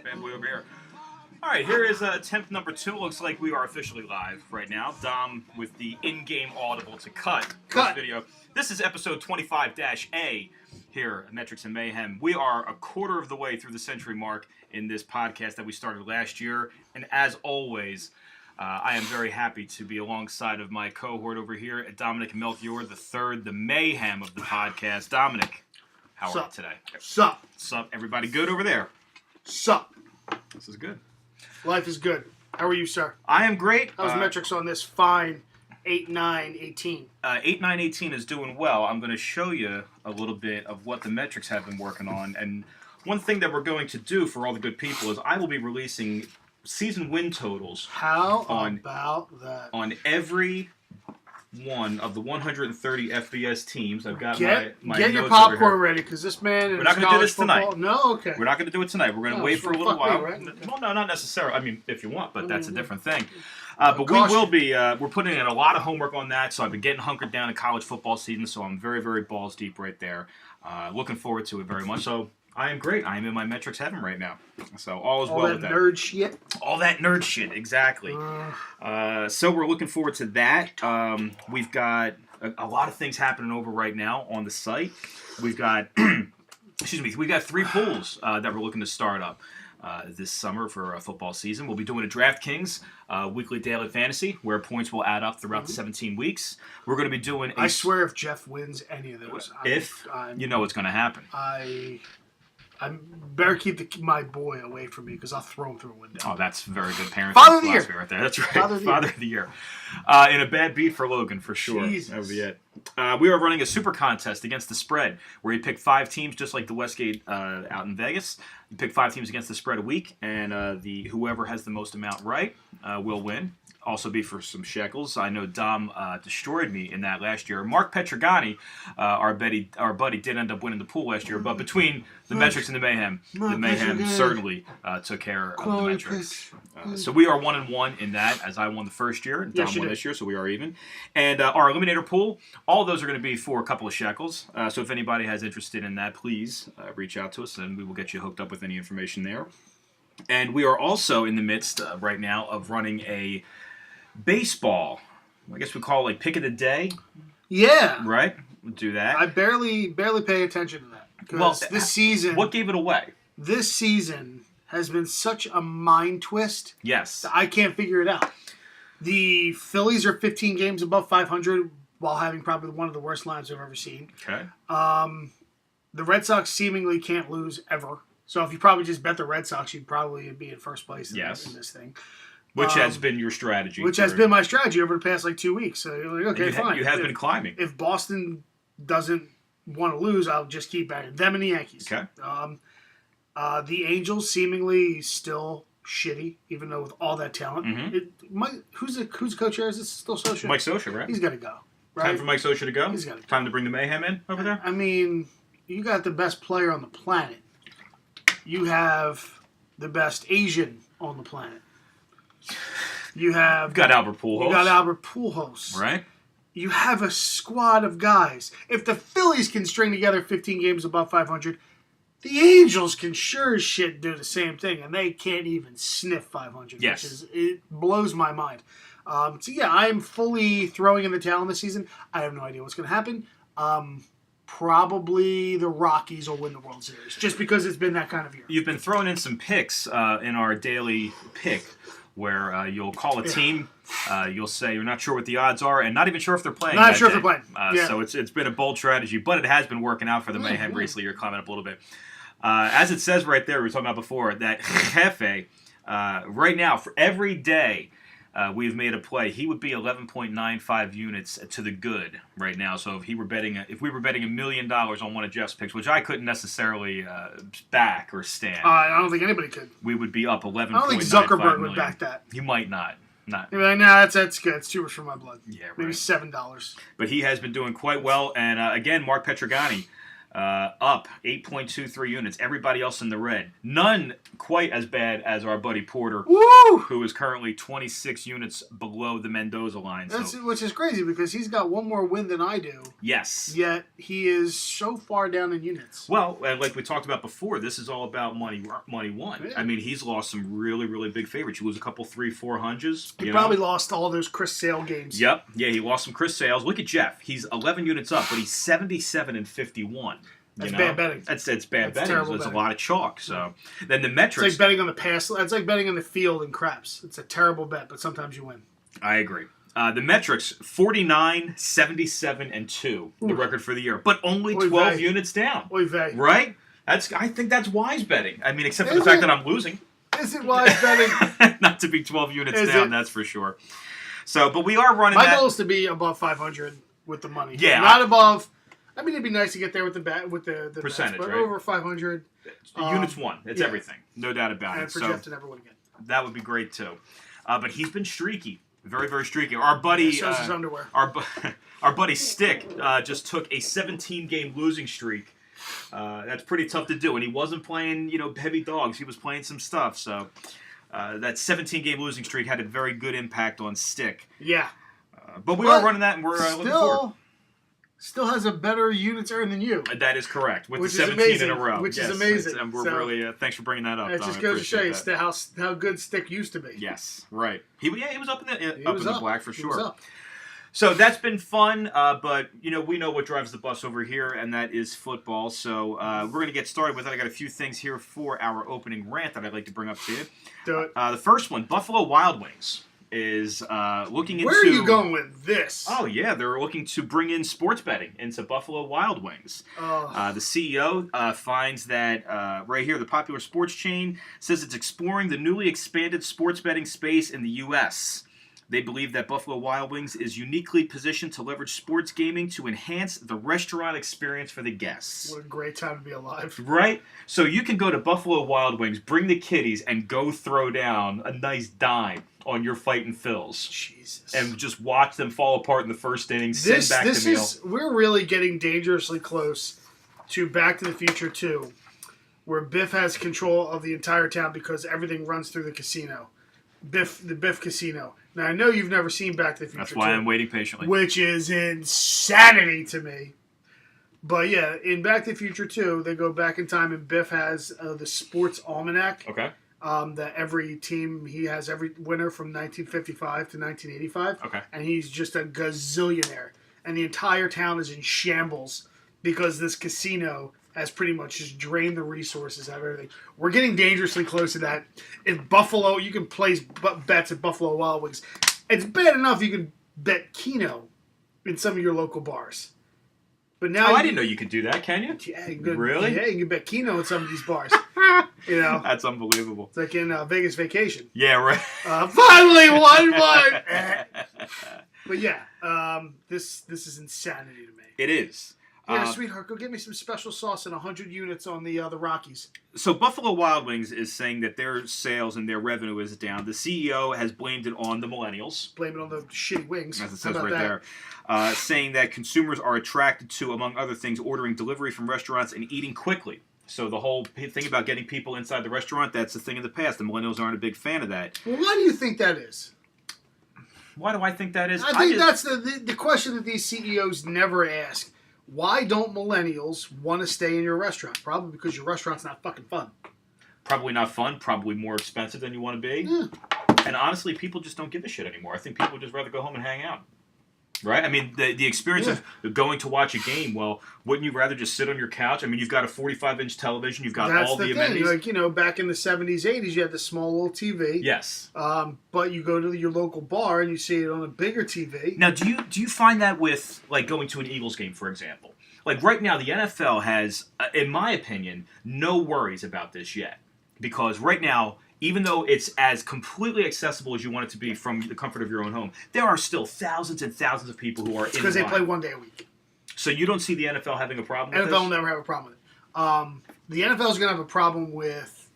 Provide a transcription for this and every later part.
Bad boy over here. All right, here is attempt number 2. Looks like we are officially live right now. Dom with the in-game audible to cut this video. This is episode 25-A here at Metrics and Mayhem. We are a quarter of the way through the century mark in this podcast that we started last year. And as always, I am very happy to be alongside of my cohort over here, Dominic Melchior III, the mayhem of the podcast. Dominic, how are you today? Sup. Sup, everybody good over there? Sup. This is good. Life is good. How are you, sir? I am great. How's metrics on this fine 8-9-18? 8-9-18 is doing well. I'm going to show you a little bit of what the metrics have been working on. And one thing that we're going to do for all the good people is I will be releasing season win totals. How about that? On every one of the 130 FBS teams. I've got my get notes your popcorn over here. ready, because this man is We're not going to do this tonight. No, okay. We're not going to do it tonight. We're going to wait for a little fuck while. me, right? Okay. Well, no, not necessarily. I mean, if you want, but that's a different thing. But we will be, we're putting in a lot of homework on that, so I've been getting hunkered down in college football season, so I'm very, very balls deep right there. Looking forward to it very much. So I am great. I am in my metrics heaven right now. So all is well with that. All that nerd shit? All that nerd shit, exactly. So we're looking forward to that. We've got a lot of things happening over right now on the site. We've got, we've got 3 pools that we're looking to start up this summer for football season. We'll be doing a DraftKings weekly daily fantasy where points will add up throughout the 17 weeks. We're going to be doing I swear if Jeff wins any of those, you know what's going to happen. I better keep my boy away from me because I'll throw him through a window. Oh, that's very good parenting Father of the year right there. That's right. Father of the year. In a bad beat for Logan, for sure. Jesus. That would be it. We are running a super contest against the spread where you pick 5 teams just like the Westgate out in Vegas. You pick 5 teams against the spread a week, and whoever has the most amount right will win. Also be for some shekels. I know Dom destroyed me in that last year. Mark Petrogani, our buddy, did end up winning the pool last year. But between the metrics and the mayhem certainly took care of the metrics. So we are 1-1 in that, as I won the first year and Dom won this year, so we are even. And our eliminator pool, all of those are going to be for a couple of shekels. So if anybody has interested in that, please reach out to us, and we will get you hooked up with any information there. And we are also in the midst right now of running a baseball, I guess we call it like pick of the day. Yeah. Right? We'll do that. I barely pay attention to that. Because this season... What gave it away? This season has been such a mind twist. Yes. That I can't figure it out. The Phillies are 15 games above 500 while having probably one of the worst lines I've ever seen. Okay. The Red Sox seemingly can't lose ever. So if you probably just bet the Red Sox, you'd probably be in first place in this thing. Which has been your strategy. Which has been my strategy over the past 2 weeks. So you're like, okay, fine. You have been climbing. If Boston doesn't want to lose, I'll just keep betting them and the Yankees. Okay. The Angels seemingly still shitty, even though with all that talent. Mm-hmm. Who's the coach here? Is it still Scioscia? Mike Scioscia, right? He's got to go. Right? Time for Mike Scioscia to go? He's got to go. Time to bring the mayhem in over there? I mean, you got the best player on the planet. You have the best Asian on the planet. You've got Albert Pujols. You got Albert Pujols. Right. You have a squad of guys. If the Phillies can string together 15 games above 500, the Angels can sure as shit do the same thing, and they can't even sniff 500. Yes. It blows my mind. So yeah, I am fully throwing in the towel this season. I have no idea what's going to happen. Probably the Rockies will win the World Series, just because it's been that kind of year. You've been throwing in some picks in our daily pick, where you'll call a team, you'll say you're not sure what the odds are, and not even sure if they're playing. Not sure if they're playing. So it's been a bold strategy, but it has been working out for the Mayhem recently. You're climbing up a little bit. As it says right there, we were talking about before, that Jefe, right now, for every day we've made a play, he would be 11.95 units to the good right now. So if we were betting $1 million on one of Jeff's picks, which I couldn't necessarily back or stand, I don't think anybody could. We would be up 11.95 I don't think Zuckerberg would million. back that. He might not. You'd be like, nah, that's good. It's too much for my blood. Yeah, right. Maybe $7. But he has been doing quite well. And again, Mark Petrogani, up 8.23 units. Everybody else in the red. None quite as bad as our buddy Porter, Woo! who is currently 26 units below the Mendoza line. Which is crazy because he's got one more win than I do. Yes. Yet he is so far down in units. Well, like we talked about before, this is all about money won. Yeah. I mean, he's lost some really, really big favorites. You lose a couple 300-400s. He probably lost all those Chris Sale games. Yep. Yeah, he lost some Chris Sales. Look at Jeff. He's 11 units up, but he's 77-51. That's bad betting. It's bad betting. Terrible It's a betting. lot of chalk. So then the metrics. It's like betting on the pass. It's like betting on the field in craps. It's a terrible bet, but sometimes you win. I agree. The metrics 49, 77, and 2. The record for the year, but only 12 units down. Oy vey. Right? I think that's wise betting. I mean, except for Is the fact it? that I'm losing. Is it wise betting? Not to be 12 units Is down, it? that's for sure. So, but we are running My that. goal is to be above 500 with the money. Yeah, not above. I mean, it'd be nice to get there with the the Percentage, bets, but right? over 500. Units won. It's yeah. everything. No doubt about And it. for So Jeff to never win again. that would be great too. But he's been streaky. Very, very streaky. Our buddy, So is his underwear. our buddy Stick just took a 17-game losing streak. That's pretty tough to do, and he wasn't playing, heavy dogs. He was playing some stuff. So that 17-game losing streak had a very good impact on Stick. Yeah. But we are running that, and we're looking forward. Still has a better units earned than you. That is correct. With Which the is 17 amazing, in a row. which is Yes, amazing. And we're So- really thanks for bringing that up. It Don. just I goes to show you appreciate that. how good Stick used to be. Yes, right. He was up in the He up was in the black for He was sure. up. So that's been fun, but we know what drives the bus over here, and that is football. So we're going to get started with it. I got a few things here for our opening rant that I'd like to bring up to you. Do it. The first one, Buffalo Wild Wings, is looking into. Where are you going with this? Oh yeah, they're looking to bring in sports betting into Buffalo Wild Wings. Oh. The CEO finds that right here, the popular sports chain says it's exploring the newly expanded sports betting space in the U.S. They believe that Buffalo Wild Wings is uniquely positioned to leverage sports gaming to enhance the restaurant experience for the guests. What a great time to be alive. Right? So you can go to Buffalo Wild Wings, bring the kiddies, and go throw down a nice dime on your Fightin' Phils. Jesus. And just watch them fall apart in the first inning, send back the meal. We're really getting dangerously close to Back to the Future 2, where Biff has control of the entire town because everything runs through the casino. The Biff Casino. Now, I know you've never seen Back to the Future That's why 2, I'm waiting patiently. which is insanity to me. But yeah, in Back to the Future 2, they go back in time and Biff has the sports almanac. Okay. That every team, he has every winner from 1955 to 1985. Okay. And he's just a gazillionaire. And the entire town is in shambles because this casino has pretty much just drained the resources out of everything. We're getting dangerously close to that. If Buffalo, you can place bets at Buffalo Wild Wings. It's bad enough you can bet Keno in some of your local bars. But now I didn't know you could do that, can you? Yeah, you can, Really? Yeah, you can bet Keno in some of these bars. That's unbelievable. It's like in Vegas Vacation. Yeah, right. Finally, 1-1. But yeah, this is insanity to me. It is. Yeah, sweetheart, go get me some special sauce and 100 units on the Rockies. So Buffalo Wild Wings is saying that their sales and their revenue is down. The CEO has blamed it on the millennials. Blame it on the shitty wings. As it How says about right there, saying that consumers are attracted to, among other things, ordering delivery from restaurants and eating quickly. So the whole thing about getting people inside the restaurant, that's a thing in the past. The millennials aren't a big fan of that. Well, why do you think that is? Why do I think that is? I think that's the question that these CEOs never ask. Why don't millennials want to stay in your restaurant? Probably because your restaurant's not fucking fun. Probably not fun, probably more expensive than you want to be. Yeah. And honestly, people just don't give a shit anymore. I think people would just rather go home and hang out. Right? I mean, the experience of going to watch a game, well, wouldn't you rather just sit on your couch? I mean, you've got a 45-inch television, you've got That's all the the thing. amenities. Like, back in the 70s, 80s, you had the small little TV. Yes. But you go to your local bar and you see it on a bigger TV. Now, do you find that with, like, going to an Eagles game, for example? Like, right now, the NFL has, in my opinion, no worries about this yet. Because right now, even though it's as completely accessible as you want it to be from the comfort of your own home, there are still thousands and thousands of people who are in Because they line. play one day a week. So you don't see the NFL having a problem with NFL will this? never have a problem with it. The NFL is going to have a problem with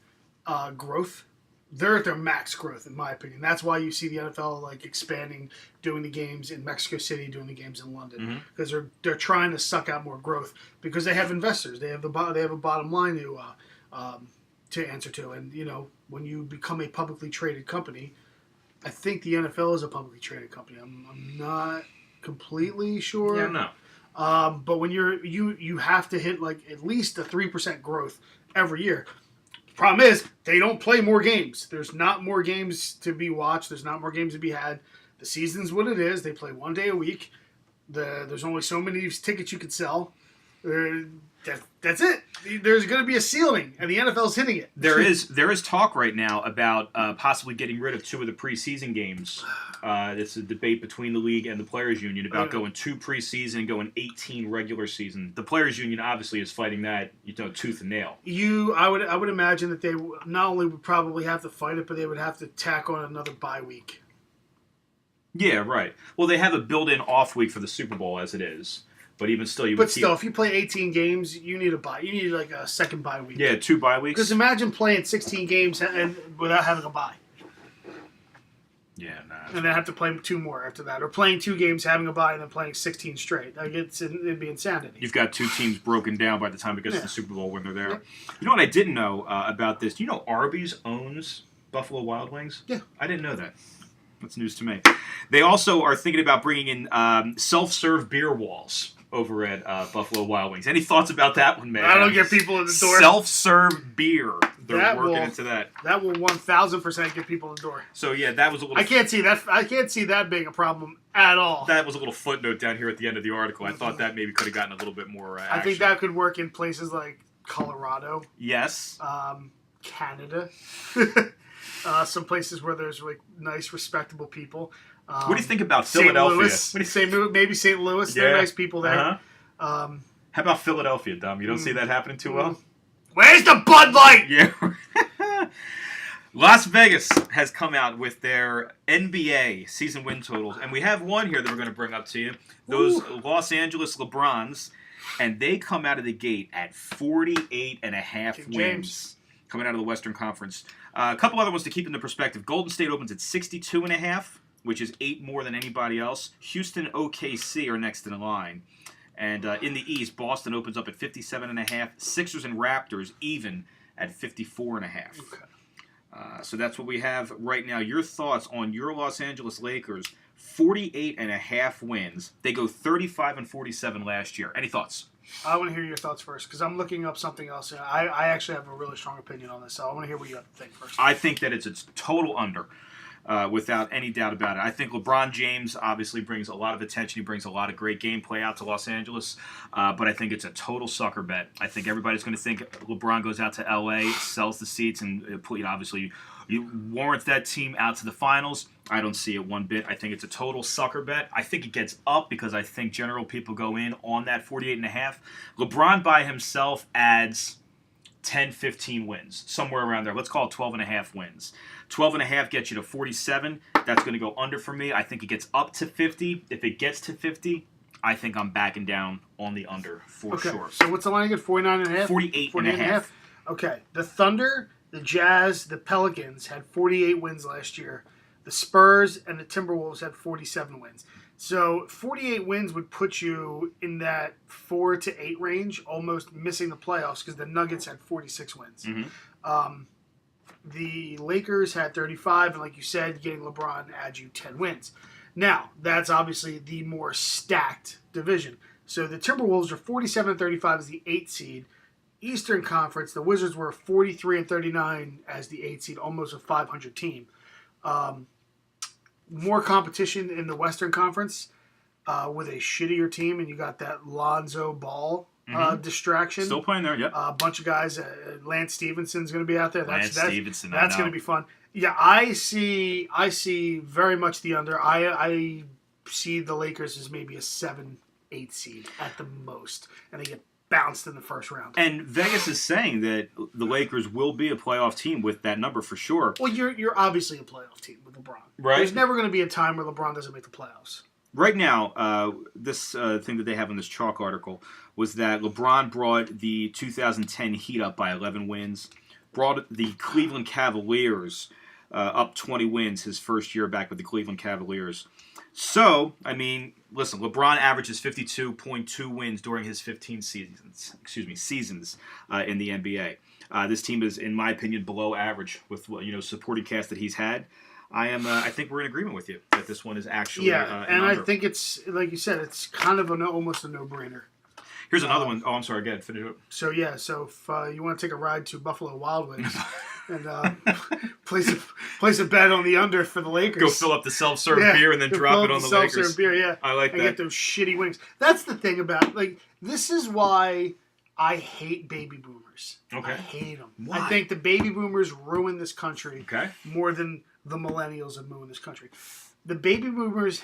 growth they're at their max growth, in my opinion. That's why you see the NFL like expanding, doing the games in Mexico City, doing the games in London, because they're trying to suck out more growth because they have investors. They have a bottom line to answer to, and when you become a publicly traded company, I think the NFL is a publicly traded company. I'm not completely sure. Yeah, no. But when you have to hit like at least a 3% growth every year. Problem is, they don't play more games. There's not more games to be watched. There's not more games to be had. The season's what it is. They play 1 day a week. There's only so many tickets you can sell. That's it. There's going to be a ceiling, and the NFL's hitting it. There is talk right now about possibly getting rid of 2 of the preseason games. It's a debate between the league and the Players Union about going 2 preseason, going 18 regular season. The Players Union obviously is fighting that, tooth and nail. I would imagine that they not only would probably have to fight it, but they would have to tack on another bye week. Yeah, right. Well, they have a built-in off week for the Super Bowl as it is. But even still, if you play 18 games, you need a bye. You need like a second bye week. Yeah, 2 bye weeks. Because imagine playing 16 games and without having a bye. Yeah, nah. And then have to play 2 more after that, or playing 2 games, having a bye, and then playing 16 straight. Like it'd be insanity. You've got 2 teams broken down by the time it gets to the Super Bowl when they're there. Yeah. You know what I didn't know about this? Do you know Arby's owns Buffalo Wild Wings? Yeah, I didn't know that. That's news to me. They also are thinking about bringing in self-serve beer walls over at Buffalo Wild Wings. Any thoughts about that one, man? I don't get people in the door. Self-serve beer. They're working into that. That will 1,000% get people in the door. So yeah, that was a little. I can't see that being a problem at all. That was a little footnote down here at the end of the article. I thought that maybe could have gotten a little bit more action. I think that could work in places like Colorado. Yes. Canada. Some places where there's like nice, respectable people. What do you think about Philadelphia? Maybe St. Louis. Yeah. They're nice people there. Uh-huh. How about Philadelphia, Dom? You don't see that happening too well? Where's the Bud Light? Yeah. Las Vegas has come out with their NBA season win totals, and we have one here that we're going to bring up to you. Those Los Angeles LeBrons, and they come out of the gate at 48.5 wins. James. Coming out of the Western Conference. A couple other ones to keep into perspective. Golden State opens at 62.5, which is 8 more than anybody else. Houston, OKC are next in the line. And in the East, Boston opens up at 57.5. Sixers and Raptors even at 54.5. Okay. So that's what we have right now. Your thoughts on your Los Angeles Lakers, 48.5 wins. They go 35-47 last year. Any thoughts? I want to hear your thoughts first because I'm looking up something else. I actually have a really strong opinion on this, so I want to hear what you have to think first. I think that it's a total under, without any doubt about it. I think LeBron James obviously brings a lot of attention. He brings a lot of great gameplay out to Los Angeles, but I think it's a total sucker bet. I think everybody's going to think LeBron goes out to L.A., sells the seats, and obviously you warrant that team out to the finals. I don't see it one bit. I think it's a total sucker bet. I think it gets up because I think general people go in on that 48.5. LeBron by himself adds 10, 15 wins, somewhere around there. Let's call it 12.5 wins. 12.5 gets you to 47. That's going to go under for me. I think it gets up to 50. If it gets to 50, I think I'm backing down on the under for sure. So what's the line again? 49.5? 48.5. Okay. The Thunder, the Jazz, the Pelicans had 48 wins last year. The Spurs and the Timberwolves had 47 wins. So 48 wins would put you in that 4 to 8 range, almost missing the playoffs because the Nuggets had 46 wins. Mm-hmm. The Lakers had 35, and like you said, getting LeBron adds you 10 wins. Now, that's obviously the more stacked division. So the Timberwolves are 47-35 as the 8th seed. Eastern Conference, the Wizards were 43-39 as the 8th seed, almost a 500 team. More competition in the Western Conference with a shittier team, and you got that Lonzo Ball distraction. Still playing there, yep. A bunch of guys. Lance Stevenson's going to be out there. That's going to be fun. Yeah, I see very much the under. I see the Lakers as maybe a 7-8 seed at the most, and they get bounced in the first round. And Vegas is saying that the Lakers will be a playoff team with that number for sure. Well, you're obviously a playoff team with LeBron. Right. There's never going to be a time where LeBron doesn't make the playoffs. Right now, this thing that they have in this chalk article was that LeBron brought the 2010 Heat up by 11 wins. brought the Cleveland Cavaliers up 20 wins his first year back with the Cleveland Cavaliers. So, I mean, listen, LeBron averages 52.2 wins during his 15 seasons in the NBA. This team is, in my opinion, below average with supporting cast that he's had. I think we're in agreement with you that this one is actually and I think it's like you said, it's kind of almost a no-brainer. Here's another one. Oh, I'm sorry. Go ahead. Finish it. So if you want to take a ride to Buffalo Wild Wings and place a bet on the under for the Lakers, go fill up the self-serve beer and then drop it on the Lakers. Self-serve beer, yeah. I like that. And get those shitty wings. That's the thing about this is why I hate baby boomers. Okay. I hate them. Why? I think the baby boomers ruined this country. Okay. More than the millennials have ruined this country. The baby boomers,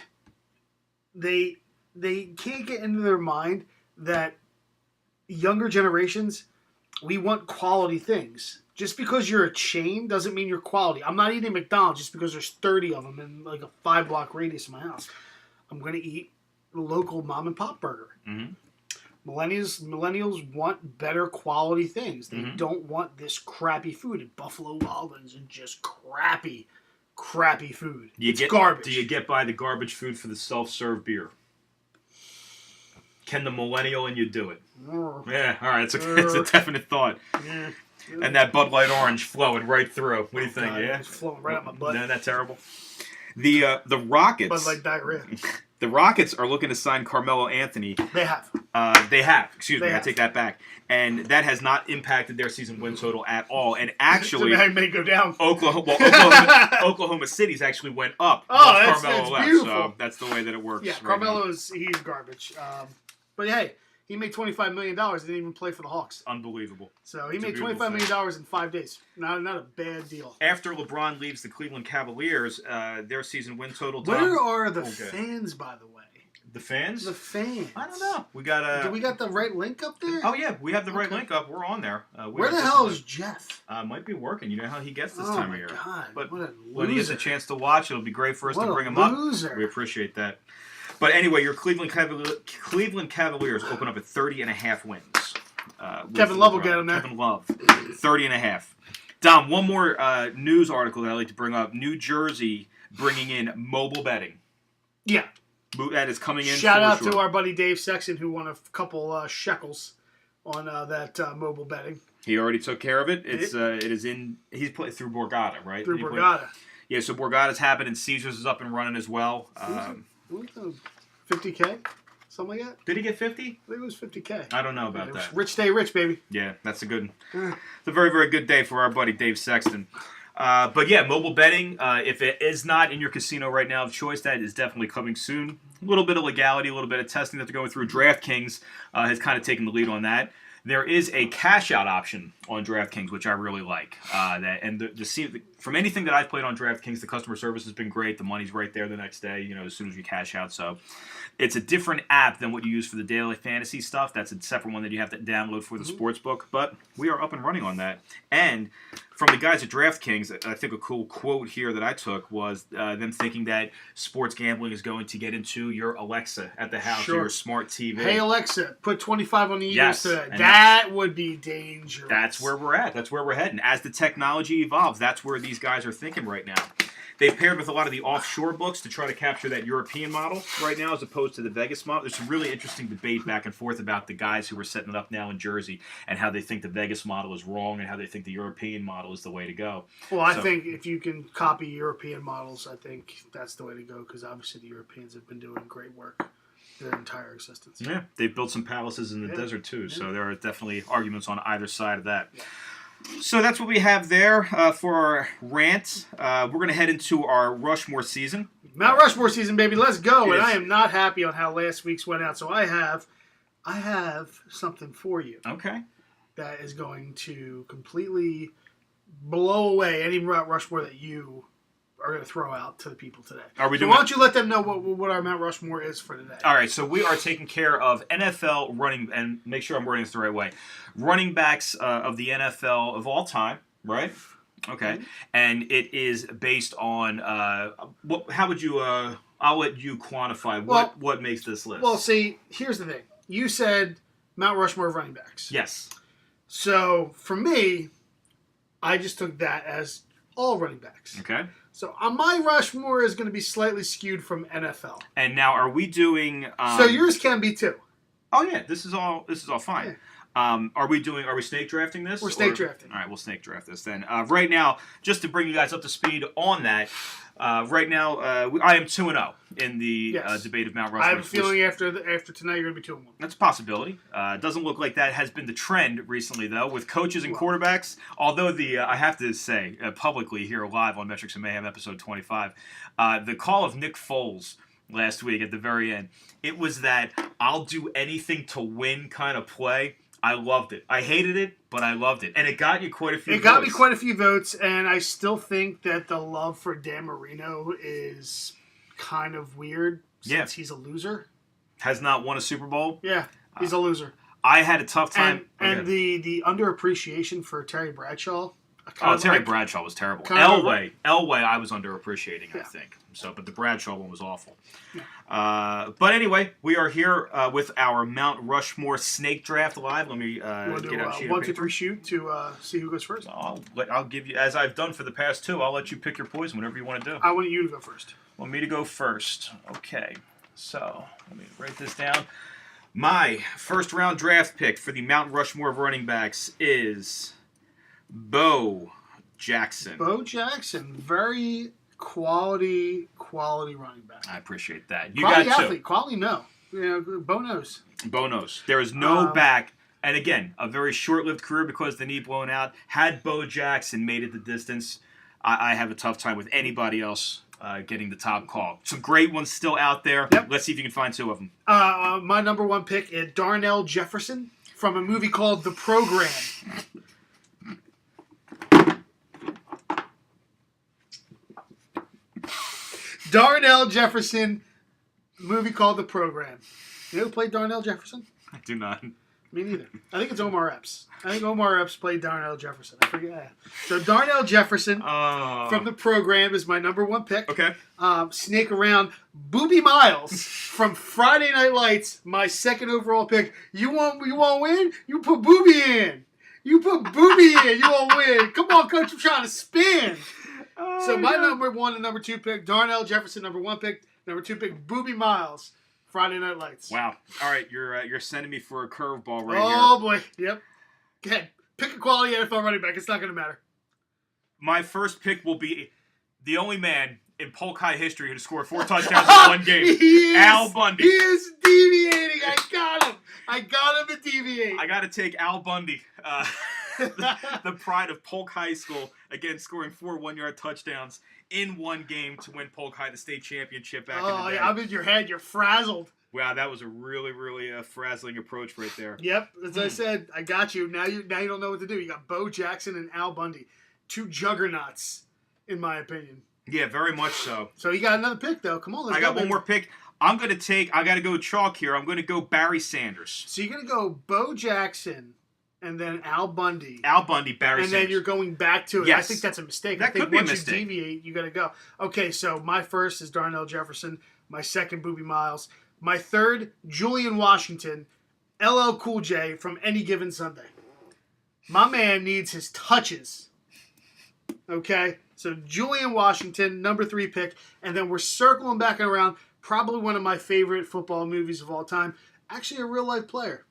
they can't get into their mind that younger generations, we want quality things. Just because you're a chain doesn't mean you're quality. I'm not eating McDonald's just because there's 30 of them in like a 5-block radius of my house. I'm going to eat a local mom and pop burger. Mm-hmm. Millennials want better quality things. They don't want this crappy food at Buffalo Wild Wings and just crappy food. It's garbage. Do you get by the garbage food for the self-serve beer? Can the millennial and you do it? Yeah, all right. It's a definite thought. Yeah. And that Bud Light Orange flowing right through. What do you think? God, Yeah, it's flowing right out my butt. Isn't that terrible? The Rockets. Bud Light diarrhea. The Rockets are looking to sign Carmelo Anthony. They have. Excuse me. I take that back. And that has not impacted their season win total at all. And actually, it may go down. Oklahoma City's actually went up. Oh, that's Carmelo beautiful. So that's the way that it works. Yeah, right Carmelo he's garbage. But hey, he made $25 million. He didn't even play for the Hawks. Unbelievable. So he made $25 million in 5 days. Not a bad deal. After LeBron leaves the Cleveland Cavaliers, their season win total. Where are the fans, by the way? The fans? The fans. I don't know. We got Do we got the right link up there? Oh yeah, we have the right link up. We're on there. Where the hell is Jeff? Might be working. You know how he gets this time of year. God, but what a loser. when he gets a chance to watch, it'll be great for us to bring him loser. up. We appreciate that. But anyway, your Cleveland Cavaliers open up at 30.5 wins. Kevin Love will get him there. Kevin Love, 30.5. Dom, one more news article that I'd like to bring up. New Jersey bringing in mobile betting. Yeah. That is coming in. Shout out to our buddy Dave Sexton, who won a couple shekels on that mobile betting. He already took care of it. It is in. He's played through Borgata, right? Through Borgata. Yeah, so Borgata's happened, and Caesars is up and running as well. 50K, something like that. Did he get 50? I think it was 50K. I don't know about that. Rich day, rich baby. Yeah, that's a good. It's a very, very good day for our buddy Dave Sexton. But yeah, mobile betting, if it is not in your casino right now of choice, that is definitely coming soon. A little bit of legality, a little bit of testing that they're going through. DraftKings has kind of taken the lead on that. There is a cash-out option on DraftKings, which I really like. From anything that I've played on DraftKings, the customer service has been great. The money's right there the next day, as soon as you cash out. So it's a different app than what you use for the daily fantasy stuff. That's a separate one that you have to download for the sportsbook. But we are up and running on that. And from the guys at DraftKings, I think a cool quote here that I took was them thinking that sports gambling is going to get into your Alexa at the house, or your smart TV. Hey, Alexa, put 25 on the Eagles today. And that would be dangerous. That's where we're at. That's where we're heading. As the technology evolves, that's where these guys are thinking right now. They've paired with a lot of the offshore books to try to capture that European model right now as opposed to the Vegas model. There's some really interesting debate back and forth about the guys who are setting it up now in Jersey and how they think the Vegas model is wrong and how they think the European model is the way to go. Well, I think if you can copy European models, I think that's the way to go because obviously the Europeans have been doing great work their entire existence. Yeah, they've built some palaces in the desert too, so there are definitely arguments on either side of that. Yeah. So that's what we have there for our rant. We're going to head into our Rushmore season. Mount Rushmore season, baby. Let's go. And I am not happy on how last week's went out. So I have something for you. Okay. That is going to completely blow away any Mount Rushmore that you are going to throw out to the people today. Why don't you let them know what our Mount Rushmore is for today? All right, so we are taking care of NFL running, and make sure I'm wording this the right way, running backs of the NFL of all time, right? Okay, mm-hmm. And it is based on, how would you, I'll let you quantify what makes this list. Well, see, here's the thing. You said Mount Rushmore of running backs. Yes. So, for me, I just took that as all running backs. Okay. So my Rushmore is going to be slightly skewed from NFL. And now, are we doing? So yours can be too. Oh yeah, this is all fine. Yeah. Are we snake drafting this? We're snake drafting. All right, we'll snake draft this then. Right now, just to bring you guys up to speed on that, right now I am 2-0 in the debate of Mount Rushmore. I have a feeling after tonight you're going to be 2-1. That's a possibility. It doesn't look like that has been the trend recently, though, with coaches and quarterbacks. Although I have to say publicly here live on Metrics and Mayhem episode 25, the call of Nick Foles last week at the very end, it was that I'll do anything to win kind of play. I loved it. I hated it, but I loved it. And it got you quite a few votes. It got me quite a few votes, and I still think that the love for Dan Marino is kind of weird since he's a loser. Has not won a Super Bowl. Yeah, he's a loser. I had a tough time. And the underappreciation for Terry Bradshaw. Terry Bradshaw was terrible. Elway, I was underappreciating, I think. So, but the Bradshaw one was awful. Yeah. But anyway, we are here with our Mount Rushmore snake draft live. Let me get out a sheet 1, 2, 3 shoot to see who goes first. I'll give you, as I've done for the past two. I'll let you pick your poison, whatever you want to do. I want you to go first. Want me to go first? Okay. So let me write this down. My first round draft pick for the Mount Rushmore of running backs is Bo Jackson. Bo Jackson, very quality running back. I appreciate that. You quality got athlete, quality no. Yeah, Bo knows. Bo knows. There is no back, and again, a very short-lived career because of the knee blown out. Had Bo Jackson made it the distance, I have a tough time with anybody else getting the top call. Some great ones still out there. Yep. Let's see if you can find two of them. My number one pick is Darnell Jefferson from a movie called The Program. Darnell Jefferson, movie called The Program. You know who played Darnell Jefferson? I do not. Me neither. I think it's Omar Epps. I think Omar Epps played Darnell Jefferson. I forget. So Darnell Jefferson from The Program is my number one pick. Okay. Snake around. Boobie Miles from Friday Night Lights, my second overall pick. You want win? You put Boobie in. You put Boobie in. You won't win. Come on, coach. I'm trying to spin. So my number one and number two pick, Darnell Jefferson, number one pick. Number two pick, Boobie Miles, Friday Night Lights. Wow. All right, you're sending me for a curveball right here. Oh, boy. Yep. Go ahead. Pick a quality NFL running back. It's not going to matter. My first pick will be the only man in Polk High history who scored 4 touchdowns in one game. Al Bundy. He is deviating. I got him. I got him to deviate. I got to take Al Bundy. The pride of Polk High School, again, scoring 4 one-yard touchdowns in one game to win Polk High the state championship back in the day. Yeah, I'm in your head. You're frazzled. Wow, that was a really, really frazzling approach right there. Yep, as I said, I got you. Now you don't know what to do. You got Bo Jackson and Al Bundy, 2 juggernauts, in my opinion. Yeah, very much so. So you got another pick, though. Come on, let's go. I got one more pick. I got to go chalk here. I'm going to go Barry Sanders. So you're going to go Bo Jackson and then Al Bundy. Barry Sanders. And then you're going back to it. Yes. I think that's a mistake. That could be a mistake. Once you deviate, you got to go. Okay, so my first is Darnell Jefferson. My second, Boobie Miles. My third, Julian Washington. LL Cool J from Any Given Sunday. My man needs his touches. Okay? So Julian Washington, number 3 pick. And then we're circling back and around. Probably one of my favorite football movies of all time. Actually, a real-life player.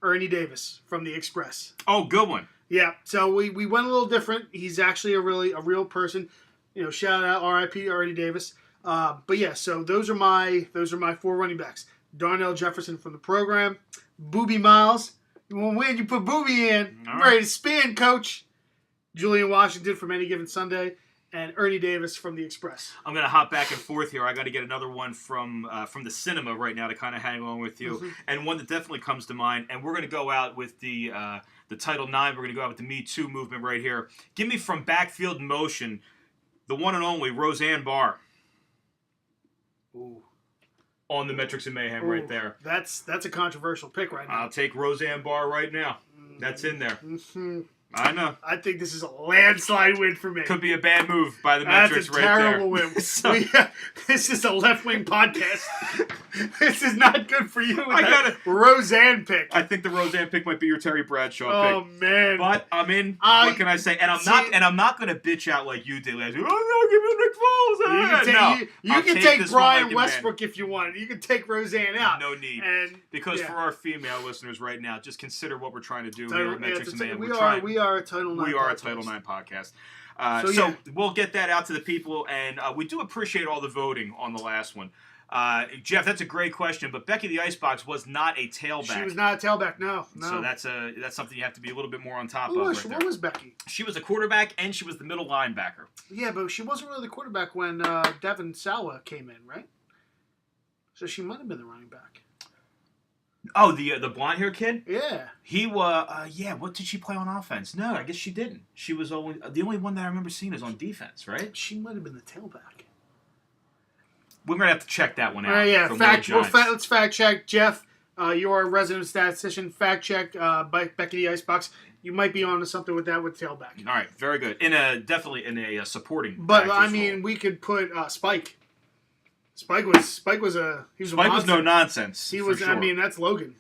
Ernie Davis from The Express. Oh, good one. Yeah, so we went a little different. He's actually a real person. You know, shout out R.I.P. Ernie Davis. But yeah, so those are my 4 running backs. Darnell Jefferson from The Program. Boobie Miles. You want to win, you put Boobie in. I'm ready to spin, coach. Julian Washington from Any Given Sunday. And Ernie Davis from The Express. I'm going to hop back and forth here. I got to get another one from the cinema right now to kind of hang along with you. Mm-hmm. And one that definitely comes to mind. And we're going to go out with the Title IX. We're going to go out with the Me Too movement right here. Give me from Backfield Motion, the one and only Roseanne Barr. Ooh. On the Metrics and Mayhem right there. That's a controversial pick right now. I'll take Roseanne Barr right now. That's in there. Mm-hmm. I know. I think this is a landslide win for me. Could be a bad move by the Metrics right there. That's a terrible win. This is a left-wing podcast. This is not good for you. With I that gotta- Roseanne pick. I think the Roseanne pick might be your Terry Bradshaw Oh pick. man! But I'm in. I- What can I say? And I'm see- not. And I'm not going to bitch out like you did last week. Oh no, give me Nick Foles. You can take, no, you I'll can take take this one Brian like a man. Westbrook if you want. You can take Roseanne out. No need. And Because yeah. for our female listeners right now, just consider what we're trying to do here Title, at yeah, Metrics it's and a- Man. we We're are trying. we are a Title IX. We are a podcast. Title IX podcast. So, So yeah. we'll get that out to the people, and we do appreciate all the voting on the last one. Jeff, that's a great question, but Becky the Icebox was not a tailback. She was not a tailback. No. So that's something you have to be a little bit more on top What of. was, Right what there. was Becky? She was a quarterback, and she was the middle linebacker. Yeah, but she wasn't really the quarterback when Devin Sawa came in, right? So she might have been the running back. Oh, the blonde hair kid. Yeah. He was. Yeah. What did she play on offense? No, I guess she didn't. She was only the only one that I remember seeing is on defense, right? She might have been the tailback. We're gonna have to check that one out. All right, yeah. from Fact. Lloyd Giants. Let's fact check. Jeff, you're a resident statistician. Fact check. Becky the Icebox. You might be onto something with that with tailback. All right, very good. Definitely in a supporting. But I actress mean, role. we could put Spike. Spike was a Spike was no monster. nonsense. He for was. Sure. I mean, that's Logan.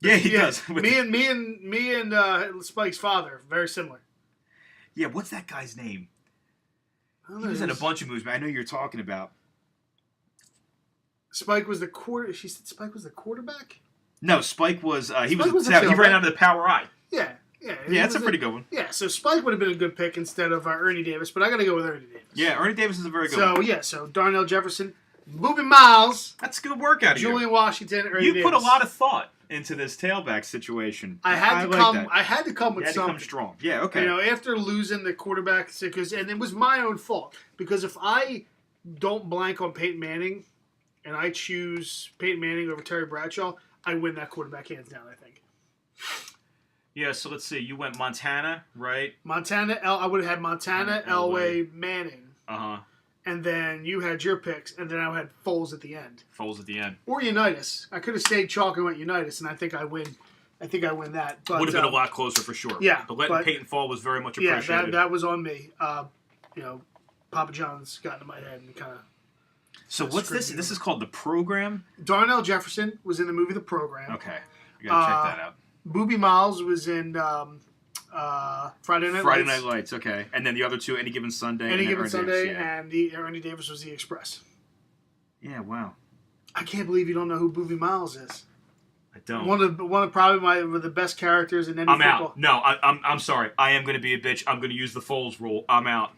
yeah, he Yeah, does. me and Spike's father very similar. Yeah, what's that guy's name? I don't He know, was it in a bunch of movies, but I know you're talking about. Spike was the quarter. She said Spike was the quarterback. No, Spike was. He Spike was. was a He ran tailback. out of the power eye. Yeah, yeah. he Yeah, that's a was pretty good one. Yeah, so Spike would have been a good pick instead of Ernie Davis, but I got to go with Ernie Davis. Yeah, Ernie Davis is a very good So one. yeah, so Darnell Jefferson, Booby Miles, That's good work out of you. Julian Washington, Ernie You Davis. put a lot of thought into this tailback situation. I had to like come. that. I had to come You with had to something. come strong. Yeah, okay. You know, after losing the quarterback, and it was my own fault because if I don't blank on Peyton Manning, and I choose Peyton Manning over Terry Bradshaw, I win that quarterback hands down. I think. Yeah, so let's see. You went Montana, right? I would have had Montana, Elway, Manning, Uh-huh. and then you had your picks, and then I had Foles at the end. Foles at the end. Or Unitas. I could have stayed chalk and went Unitas, and I think I win. I think I win that. But, Would have been a lot closer for sure. yeah, But letting but- Peyton fall was very much Yeah, appreciated. that was on me. You know, Papa John's got into my head and kind of. So what's this? This is called The Program? Darnell Jefferson was in the movie The Program. Okay. You gotta check that out. Booby Miles was in Friday Night Friday Lights. Night Lights, okay. And then the other two, Any Given Sunday. Any and then Given Ernie Sunday, Davis, yeah. and the Ernie Davis was The Express. Yeah, wow. I can't believe you don't know who Booby Miles is. I don't. One of probably one of the best characters in any I'm football. out. No, I'm sorry. I am going to be a bitch. I'm going to use the Foles rule. I'm out.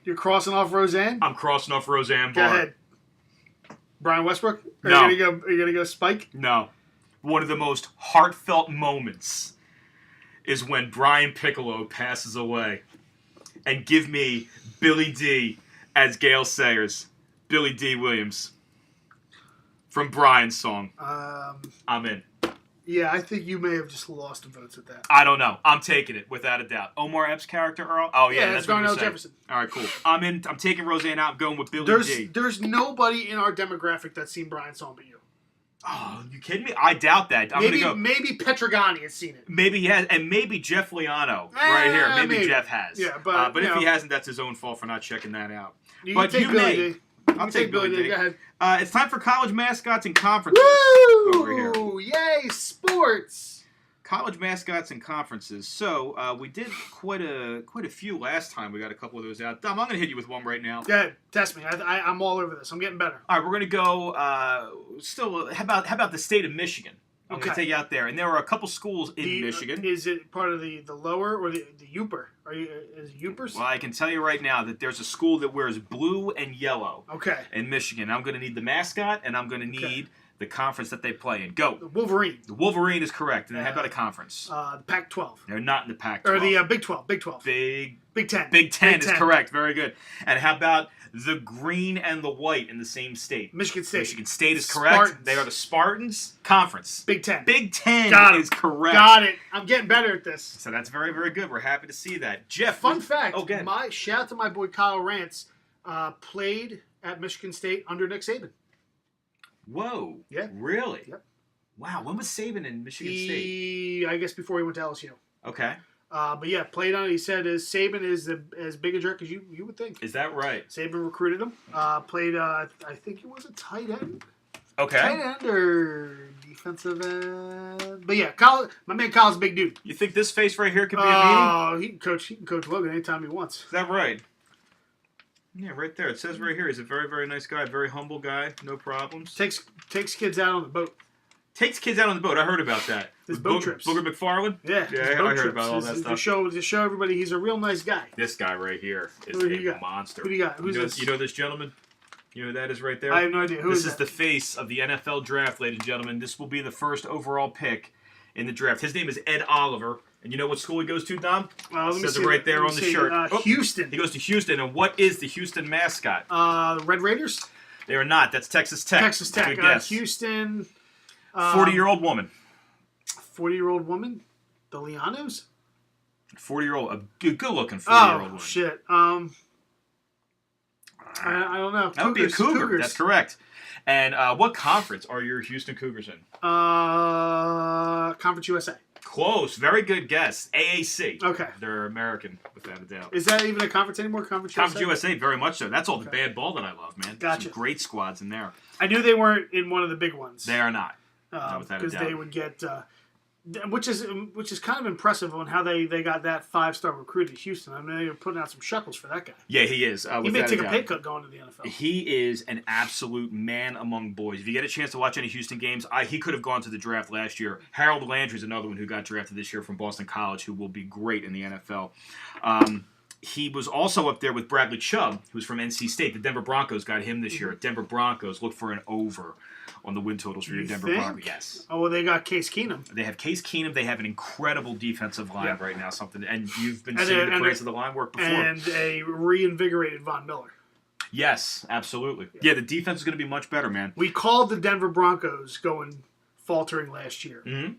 You're crossing off Roseanne. I'm crossing off Roseanne Go Barr. ahead. Brian Westbrook. No. Are you gonna go Spike? No. One of the most heartfelt moments is when Brian Piccolo passes away. And give me Billy D as Gale Sayers. Billy D. Williams. From Brian's song. I'm in. Yeah, I think you may have just lost the votes at that. I don't know. I'm taking it without a doubt. Omar Epps' character, Earl? Oh, yeah, Yeah, that's it's what you're Darnell saying. Jefferson. All right, cool. I'm in. I'm taking Roseanne out. I'm going with Billy D. There's nobody in our demographic that's seen Brian's song but you. Oh, you kidding me? I doubt that. I'm Maybe going to go. Maybe Petrogani has seen it. Maybe he has, and maybe Jeff Liano right here. Maybe maybe. Jeff has. Yeah, but, if you he know. hasn't, that's his own fault for not checking that out. You But can take you Billy may. D. You I'll can take Billy D. Go ahead. It's time for college mascots and conferences over here. Woo! Yay, sports! College mascots and conferences. So we did quite a few last time. We got a couple of those out. Dom, I'm going to hit you with one right now. Go ahead, test me. I'm all over this. I'm getting better. All right, we're going to go. Still, how about the state of Michigan? I'm going to Okay. take you out there, and there are a couple schools in Michigan. Is it part of the lower or the Uper? Is it Upers? Well, I can tell you right now that there's a school that wears blue and yellow Okay. in Michigan. I'm going to need the mascot, and I'm going to need the conference that they play in. Go. The Wolverine. The Wolverine is correct. And then how about a conference? The Pac-12. They're not in the Pac-12. Or the Big 12. Big 12. Big 10. Big Ten is correct. Very good. And how about the green and the white in the same state? Michigan State. Michigan State is correct. Spartans. They are the Spartans. Conference. Big 10. Big Ten Got 'em. is correct. Got it. I'm getting better at this. So that's very, very good. We're happy to see that. Jeff. Fun fact. Oh, good. Shout out to my boy Kyle Rance. Played at Michigan State under Nick Saban. Whoa. Yeah. Really? Yep. Wow. When was Saban in Michigan State? I guess before he went to LSU. Okay. But yeah, played on it. He said Saban is as big a jerk as you would think. Is that right? Saban recruited him. Played, I think he was a tight end. Okay. Tight end or defensive end? But yeah, Kyle, my man Kyle's a big dude. You think this face right here could be a meeting? Oh, he can coach Logan anytime he wants. Is that right? Yeah, right there. It says right here he's a very, very nice guy, very humble guy, no problems. Takes kids out on the boat. Takes kids out on the boat. I heard about that. His boat trips. Booger McFarland? Yeah, Yeah, his boat I heard trips. about all that To stuff. show everybody he's a real nice guy. This guy right here is Who do you a got? monster. Who do you got? Who's this? You know this gentleman? You know who that is right there? I have no idea. Who This is is that? the face of the NFL draft, ladies and gentlemen. This will be the first overall pick in the draft. His name is Ed Oliver. And you know what school he goes to, Dom? Let me Says see. it right there Let on me the see. shirt. Oh, Houston. He goes to Houston. And what is the Houston mascot? The Red Raiders. They are not. That's Texas Tech. Texas Tech. Good guess. Houston. 40-year-old woman. 40-year-old woman. The Lianos. 40-year-old. A good-looking 40-year-old woman. Shit. I don't know. That would be a Cougar. Cougars. That's correct. And what conference are your Houston Cougars in? Conference USA. Close. Very good guess. AAC. Okay. They're American, without a doubt. Is that even a conference anymore? Conference USA, very much so. That's all the bad ball that I love, man. Gotcha. Some great squads in there. I knew they weren't in one of the big ones. They are not. Without a Because doubt. they would get, which is kind of impressive on how they got that 5-star recruit at Houston. I mean, they were putting out some shekels for that guy. Yeah, he is. He may take a pay cut going to the NFL. He is an absolute man among boys. If you get a chance to watch any Houston games, he could have gone to the draft last year. Harold Landry is another one who got drafted this year from Boston College, who will be great in the NFL. He was also up there with Bradley Chubb, who's from NC State. The Denver Broncos got him this year. Denver Broncos, look for an over on the win totals for your Denver Broncos. Yes. Oh, well, they got Case Keenum. They have Case Keenum. They have an incredible defensive line right now. And you've been And seeing a- the praise of the line work before. And a reinvigorated Von Miller. Yes, absolutely. Yeah, the defense is going to be much better, man. We called the Denver Broncos going faltering last year. Mm-hmm.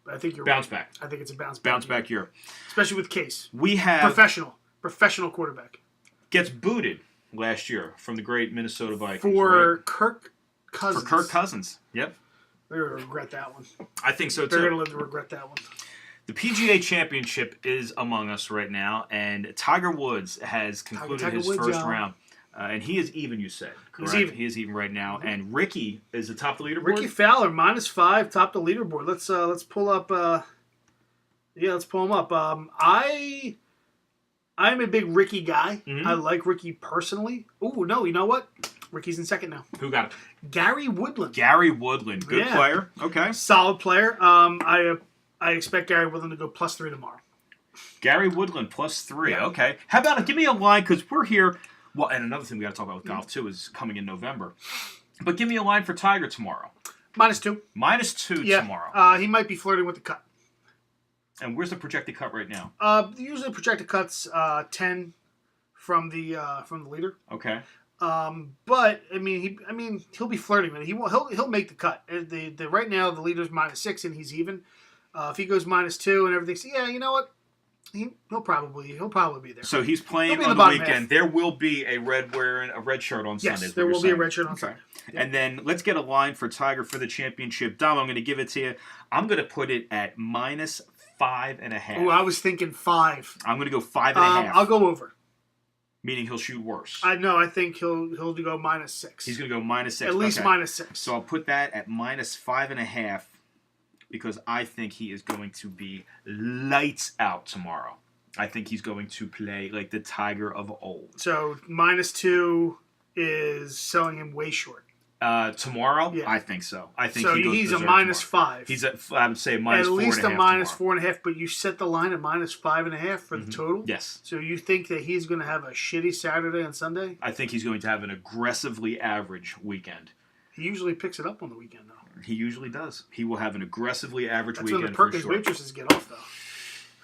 But I think you're Bounce right. back. I think it's a bounce Back year. Especially with Case. We have Professional quarterback. gets booted last year from the great Minnesota Vikings. For right? Kirk Cousins. For Kirk Cousins. Yep. They're going to regret that one. I think so, They're too. going to live to regret that one. The PGA Championship is among us right now, and Tiger Woods has concluded Tiger his Woods, first y'all. round. And he is even, you said, correct? He's even. He is even right now. And Ricky is atop the leaderboard. Ricky Fowler, -5, top the leaderboard. Let's pull up. Let's pull him up. I'm a big Ricky guy. Mhm. I like Ricky personally. Ooh, no, you know what? Ricky's in second now. Who got it? Gary Woodland. Gary Woodland. Good Yeah. player. Okay. Solid player. I expect Gary Woodland to go +3 tomorrow. Gary Woodland +3. Yeah. Okay. How about give me a line, because we're here. Well, and another thing we got to talk about with golf, too, is coming in November. But give me a line for Tiger tomorrow. -2. -2 Yeah. tomorrow. He might be flirting with the cut. And where's the projected cut right now? Usually projected cuts 10 from the leader. Okay. But he'll be flirting with it. He'll make the cut. The right now the leader's -6 and he's even. If he goes -2 and everything, so yeah, you know what? He'll probably be there. So he's playing He'll be in on the the bottom weekend. half. There will be a red shirt on Yes, Sunday. is there what will you're be a red saying. shirt on Okay. Sunday. Yeah. And then let's get a line for Tiger for the championship. Dom, I'm going to give it to you. I'm going to put it at -5.5. Oh, I was thinking 5. I'm going to go 5.5. I'll go over. Meaning he'll shoot worse. I think he'll go -6. He's going to go -6. At least Okay. -6. So I'll put that at -5.5 because I think he is going to be lights out tomorrow. I think he's going to play like the Tiger of old. So -2 is selling him way short. Tomorrow? Yeah. I think so. I think So he goes he's a berserk tomorrow. -5. He's I would say At -4.5. least a tomorrow. -4.5, but you set the line at -5.5 for the total. Yes. So you think that he's going to have a shitty Saturday and Sunday? I think he's going to have an aggressively average weekend. He usually picks it up on the weekend, though. He usually does. He will have an aggressively average That's when weekend the for Perkins sure. waitresses get off, though.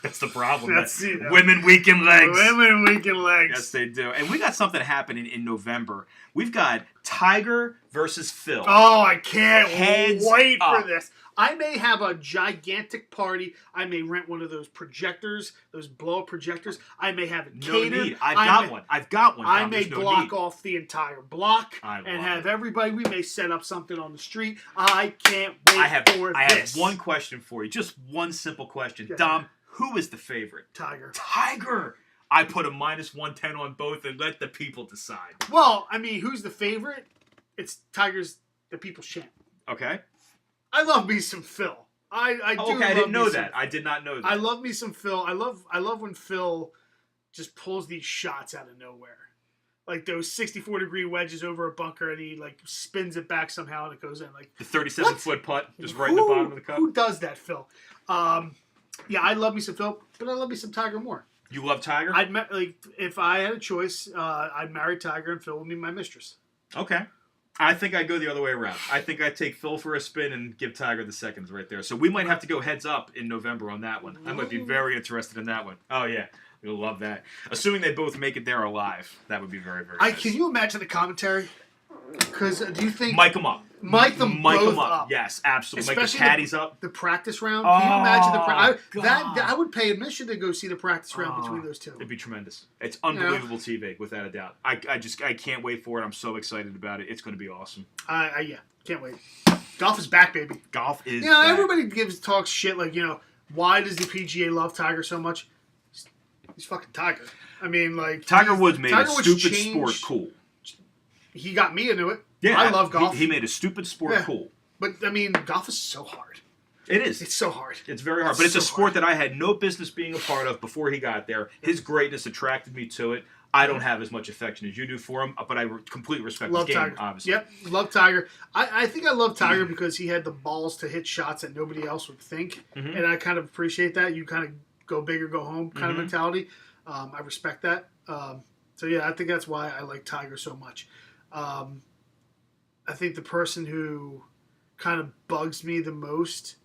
That's the problem. That's it. Women weekend legs. Women weekend legs. Yes, they do. And we got something happening in November. We've got Tiger versus Phil. Oh, I can't Heads wait up. for this. I may have a gigantic party. I may rent one of those projectors, those blow-up projectors. I may have it No catered. need. I've got one. I Dom. may There's no block need. off the entire block I and love have it. everybody. We may set up something on the street. I can't wait I have this. one question for you. Just one simple question. Yeah. Dom, who is the favorite? Tiger. Tiger. I put a -110 on both and let the people decide. Well, I mean, who's the favorite? It's Tiger's the People's Champ. Okay. I love me some Phil. I do. Okay, I didn't know love me that. I did not know that. I love me some Phil. I love when Phil just pulls these shots out of nowhere. Like those 64-degree wedges over a bunker, and he like spins it back somehow, and it goes in. Like The 37-foot putt, just right in the bottom of the cup. Who does that, Phil? Yeah, I love me some Phil, but I love me some Tiger more. You love Tiger? If I had a choice, I'd marry Tiger, and Phil would be my mistress. Okay. I think I'd go the other way around. I think I'd take Phil for a spin and give Tiger the seconds right there. So we might have to go heads up in November on that one. I might be very interested in that one. Oh, yeah. You'll love that. Assuming they both make it there alive. That would be very, very nice. Can you imagine the commentary? Because do you think... Mic them up. Mic them both up. Yes, absolutely. Especially Mic the caddies up. The practice round. Can you imagine the God. I would pay admission to go see the practice round between those two. It'd be tremendous. It's unbelievable TV, without a doubt. I can't wait for it. I'm so excited about it. It's going to be awesome. Yeah, can't wait. Golf is back, baby. Golf is back. Everybody talks shit like, why does the PGA love Tiger so much? He's fucking Tiger. I mean, like... Tiger Woods made a stupid changed, sport cool. He got me into it. Yeah, I love golf. He made a stupid sport cool. But, I mean, golf is so hard. It is. It's so hard. It's very hard. But it's a sport that I had no business being a part of before he got there. His greatness attracted me to it. I don't have as much affection as you do for him, but I completely respect his game, Tiger. obviously. Yep, love Tiger. I think I love Tiger because he had the balls to hit shots that nobody else would think. Mm-hmm. And I kind of appreciate that. You kind of go big or go home kind of mentality. I respect that. So, yeah, I think that's why I like Tiger so much. I think the person who kind of bugs me the most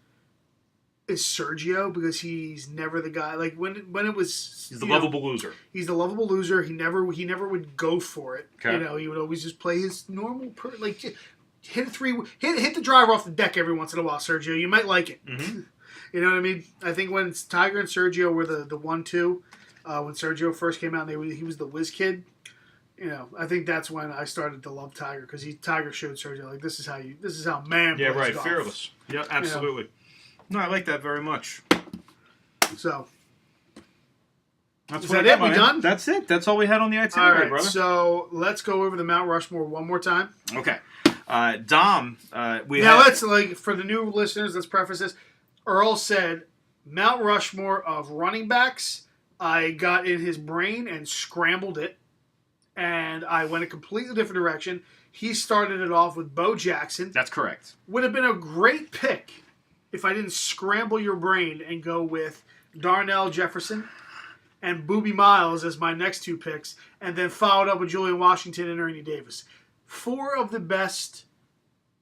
is Sergio because he's never the guy. Like when it was, he's the lovable loser. He's the lovable loser. He never would go for it. Okay. He would always just play his normal hit the driver off the deck every once in a while. Sergio, you might like it. Mm-hmm. You know what I mean? I think when Tiger and Sergio were the 1-2, when Sergio first came out, and he was the whiz kid. I think that's when I started to love Tiger because Tiger showed Sergio like this is how man plays right, golf. Fearless. Yeah, absolutely. No, I like that very much. So that's is that it? We done? That's it. That's all we had on the itinerary, all right, brother. So let's go over the Mount Rushmore one more time. Okay, Dom. Let's for the new listeners. Let's preface this. Earl said Mount Rushmore of running backs. I got in his brain and scrambled it. And I went a completely different direction. He started it off with Bo Jackson. That's correct. Would have been a great pick if I didn't scramble your brain and go with Darnell Jefferson and Boobie Miles as my next two picks, and then followed up with Julian Washington and Ernie Davis. 4 of the best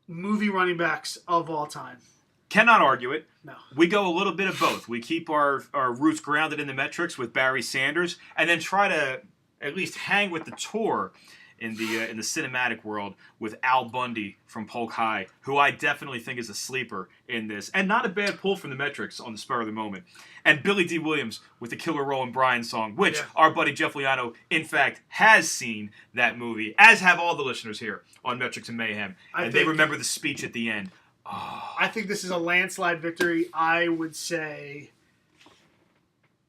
movie running backs of all time. Cannot argue it. No. We go a little bit of both. We keep our roots grounded in the metrics with Barry Sanders, and then try to at least hang with the tour in the cinematic world with Al Bundy from Polk High, who I definitely think is a sleeper in this, and not a bad pull from the metrics on the spur of the moment. And Billy D. Williams with the Killer Rowan Bryan song, which our buddy Jeff Liano, in fact, has seen that movie, as have all the listeners here on Metrics and Mayhem, and they remember the speech at the end. Oh. I think this is a landslide victory. I would say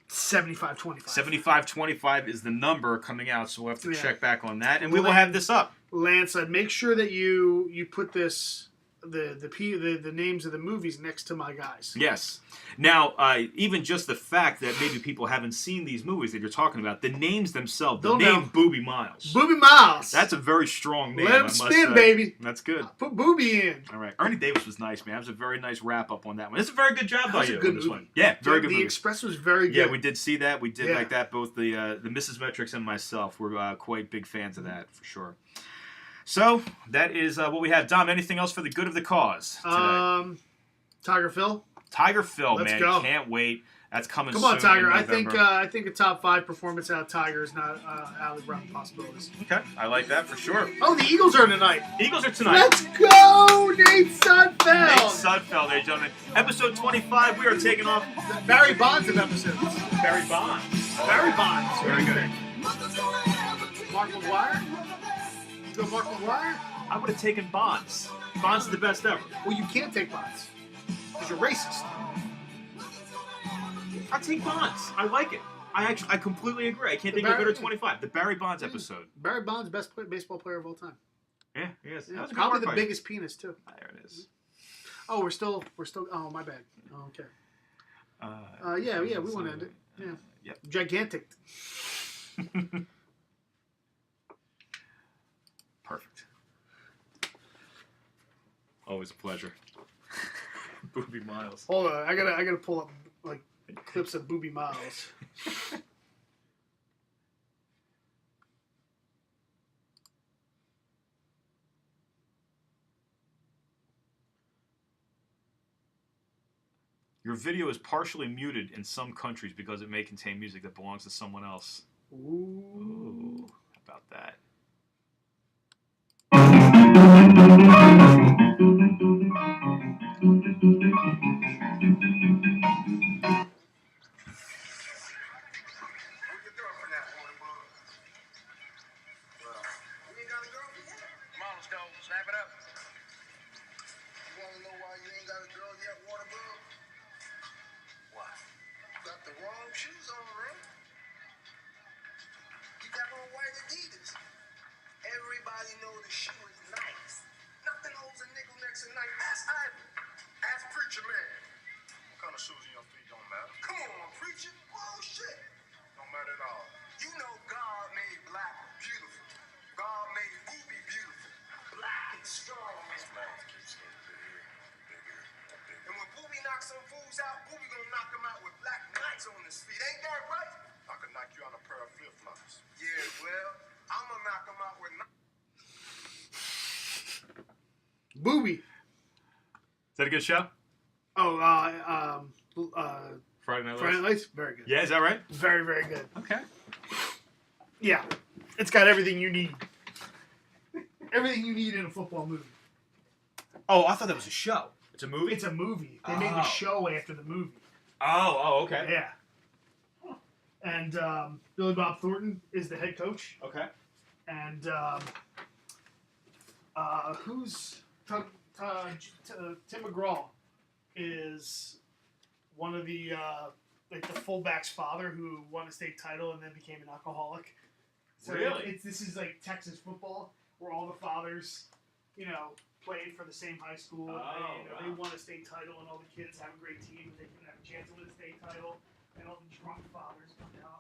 75-25. 75-25 is the number coming out, so we'll have to check back on that, and we will have this up. Lance, make sure that you put this the names of the movies next to my guys. Yes. Now, even just the fact that maybe people haven't seen these movies that you're talking about, the names themselves, the name Boobie Miles. Boobie Miles. That's a very strong name. Let him spin, baby. That's good. Put Boobie in. All right. Ernie Davis was nice, man. That was a very nice wrap up on that one. It's a very good job by you on this movie. one. Yeah, very good The movie. Express was very good. Yeah, we did see that. We did like that. Both the Mrs. Metrics and myself were quite big fans of that, for sure. So, that is what we have. Dom, anything else for the good of the cause today? Tiger Phil. Tiger Phil, Let's man. go. Can't wait. That's coming soon. Come on, Tiger. in I think a top 5 performance out of Tiger is not out of the realm of possibilities. Okay, I like that for sure. Oh, the Eagles are tonight. Eagles are tonight. Let's go, Nate Sudfeld. Nate Sudfeld, ladies and gentlemen. Episode 25, we are taking off Barry Bonds of episodes. Barry Bonds. Barry Bonds. Very good. Mark McGwire? Go Mark McGwire? I would have taken Bonds. Bonds is the best ever. Well, you can't take Bonds. Because you're racist. I'll take Bonds. I like it. I completely agree. I can't think of a better 25. The Barry Bonds episode. Barry Bonds, best baseball player of all time. Yeah, he is. Yeah, That was a good probably work the by you. biggest penis too. There it is. Oh, we're still. Oh, my bad. Oh, okay. Yeah, we want to end it. Yeah. Yep. Gigantic. Perfect. Always a pleasure. Booby Miles. Hold on, I gotta pull up like clips of Booby Miles. Your video is partially muted in some countries because it may contain music that belongs to someone else. Ooh. Ooh, how about that? Where your girlfriend at, Waterbug? You ain't got a girlfriend yet? Come on, let's go. Snap it up. You wanna know why you ain't got a girl yet, Waterbug? Why? You got the wrong shoes on, man. You got on white Adidas. Everybody know the shoe is nice. Nothing holds a nickel next to night. Ask Ivan. Ask Preacher Man. What kind of shoes in your feet don't matter? Come on, Preacher. Bullshit. Don't matter at all. You know God made black beautiful. God made Booby beautiful. Black and strong. This mouth keeps getting bigger, bigger. And when Booby knocks some fools out, Booby gonna knock them out with black knights on his feet. Ain't that right? I could knock you out a pair of flip-flops. Yeah, well, I'm gonna knock them out with Booby. Is that a good show? Oh, Friday Night Lights? Friday Night Lights. Very good. Yeah, is that right? Very, very good. Okay. Yeah, it's got everything you need. Everything you need in a football movie. Oh, I thought that was a show. It's a movie? It's a movie. They made Oh. a show after the movie. Oh, okay. Yeah. And Billy Bob Thornton is the head coach. Okay. And who's Tim McGraw is one of the like the fullback's father who won a state title and then became an alcoholic. So Really? this is like Texas football where all the fathers, played for the same high school. Oh, and, wow. They won a state title and all the kids have a great team. They can have a chance to win a state title. And all the drunk fathers come down